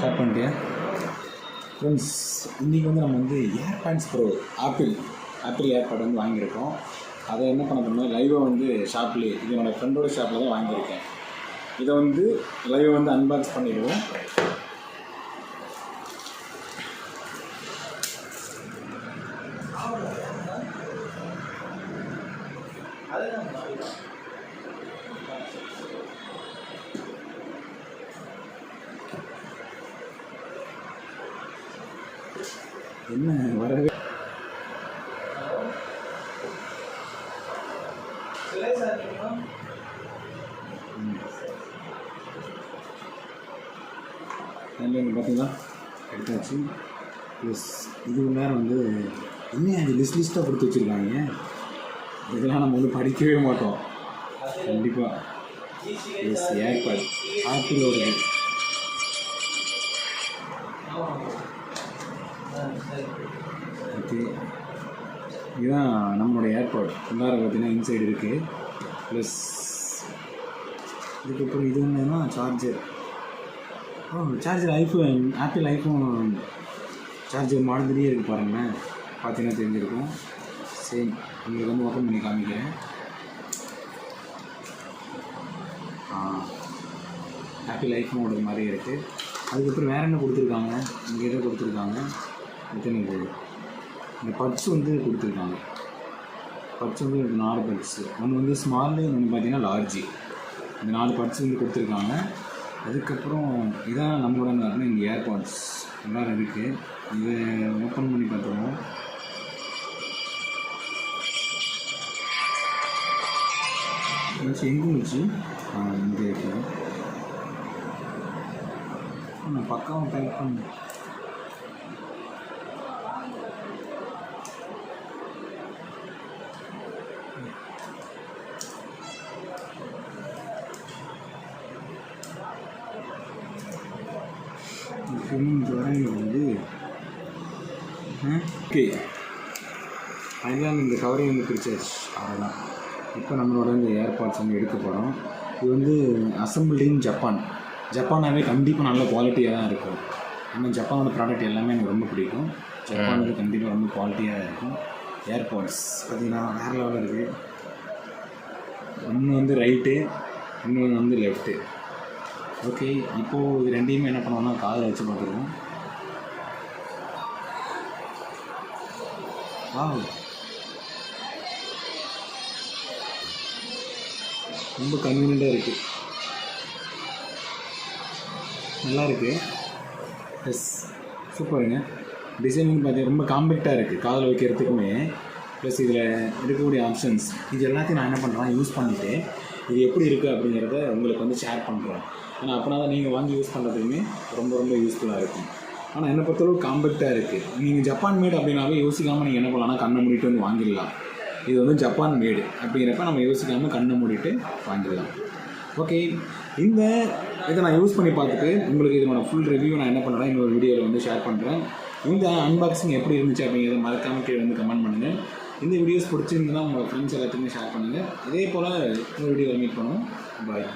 Start பண்ணிட்டியா friends? இன்றைக்கி வந்து நம்ம வந்து ஏர்பாட்ஸ் ப்ரோ ஆப்பிள் ஏர்பாட் வந்து வாங்கியிருக்கோம். அதை என்ன பண்ண போனால் லைவாக வந்து ஷாப்லேயே, இது என்னோடய ஃப்ரெண்டோட ஷாப்பில் தான் வாங்கியிருக்கேன். இதை வந்து லைவாக வந்து அன்பாக்ஸ் பண்ணிடுவோம். என்ன வரவே பார்த்தீங்களா, எடுத்தாச்சு. ப்ளஸ் இது நேரம் வந்து இன்னும் அது லிஸ்ட்டாக கொடுத்து வச்சுருக்காங்க. இதெல்லாம் நம்ம வந்து படிக்கவே மாட்டோம் கண்டிப்பாக. எஸ், ஏர்பாட் ஆப்பிளோட ஓகே. இதுதான் நம்மளோட ஏர்பாட். உள்ளார பார்த்தீங்கன்னா இன்சைடு இருக்குது. ப்ளஸ் இதுக்கப்புறம் இது என்னன்னா charger. Charger apple iPhone charger மாதிரியே இருக்குது பாருங்களேன். பார்த்தீங்கன்னா தெரிஞ்சிருக்கும். சரி, உங்களுக்கு வந்து ஓப்பன் பண்ணி காமிக்கிறேன். ஆப்பிள் ஐஃபோனோட மாதிரி இருக்குது. அதுக்கப்புறம் வேறு என்ன கொடுத்துருக்காங்க, இங்கே எதோ கொடுத்துருக்காங்க. எனக்கு இந்த பட்ஸ் வந்து கொடுத்துருக்காங்க. பட்ஸ் வந்து எனக்கு 4 பட்ஸு. ஒன்று வந்து ஸ்மாலு, ஒன்று பார்த்தீங்கன்னா லார்ஜு. இந்த 4 பட்ஸ் வந்து கொடுத்துருக்காங்க. அதுக்கப்புறம் இதான் நம்மளோட இங்கே ஏர்பாட்ஸ் எல்லோரும் இருக்குது. இதை ஓப்பன் பண்ணி பார்த்துருவோம். எங்கே இருந்துச்சு? இங்கே இருக்குது. நான் பக்காவும் பேக் பண்ணேன். வந்து ஓகே, அதெல்லாம் இந்த கவரையும் வந்து பிரிச்சாச்சு. அவ்வளோதான். இப்போ நம்மளோட இந்த ஏர்பாட்ஸ் வந்து எடுக்க போகிறோம். இது வந்து அசம்பிள்டு இன் ஜப்பானாகவே கண்டிப்பாக நல்ல குவாலிட்டியாக தான் இருக்கும். ஏன்னா ஜப்பானோட ப்ராடக்ட் எல்லாமே எனக்கு ரொம்ப பிடிக்கும். ஜப்பானுக்கு கண்டிப்பாக ரொம்ப குவாலிட்டியாக தான் இருக்கும். ஏர்பாட்ஸ் பார்த்திங்கன்னா வேறு லெவலில் இருக்குது. ஒன்று வந்து ரைட்டு, இன்னொன்று வந்து லெஃப்ட்டு. ஓகே, இப்போது இது ரெண்டையுமே என்ன பண்ணுவோம்னா காதில் வச்சு பார்த்துருவோம். ரொம்ப கன்வீனியண்ட்டாக இருக்குது, நல்லா இருக்குது. ப்ளஸ் சூப்பருங்க. டிசைனிங் பார்த்தீங்கன்னா ரொம்ப காம்பேக்டாக இருக்குது காதில் வைக்கிறதுக்குமே. ப்ளஸ் இதில் இருக்கக்கூடிய ஆப்ஷன்ஸ் இது எல்லாத்தையும் நான் என்ன பண்ணுறேன், யூஸ் பண்ணிவிட்டு இது எப்படி இருக்குது அப்படிங்கிறத உங்களுக்கு வந்து ஷேர் பண்ணுறேன். ஏன்னா அப்படின்னா தான் நீங்கள் வாங்கி யூஸ் பண்ணுறதுக்குமே ரொம்ப ரொம்ப யூஸ்ஃபுல்லாக இருக்கும். ஆனால் என்னை பொறுத்தளவுக்கு காம்பேக்டாக இருக்குது. நீங்கள் ஜப்பான் மேடு அப்படின்னாவே யோசிக்காமல் நீங்கள் என்ன பண்ணலாம்னா கண்ணை மூடிட்டு வந்து வாங்கிடலாம். இது வந்து ஜப்பான் மேடு அப்படிங்கிறப்ப நம்ம யோசிக்காமல் கண்ணை மூடிட்டு வாங்கிடலாம். ஓகே, இதை நான் யூஸ் பண்ணி பார்த்துட்டு உங்களுக்கு இதனோட ஃபுல் ரிவ்யூ நான் என்ன பண்ணுறேன் இன்னொரு வீடியோவில் வந்து ஷேர் பண்ணுறேன். இந்த அன்பாக்சிங் எப்படி இருந்துச்சு அப்படிங்கிறத மறக்காமல் கீழே வந்து கமெண்ட் பண்ணுங்கள். இந்த வீடியோஸ் பிடிச்சிருந்ததுன்னா உங்கள் ஃப்ரெண்ட்ஸ் எல்லாத்துக்குமே ஷேர் பண்ணுங்கள். இதே போல் இன்னொரு வீடியோவில் மீட் பண்ணுவோம். பாய்.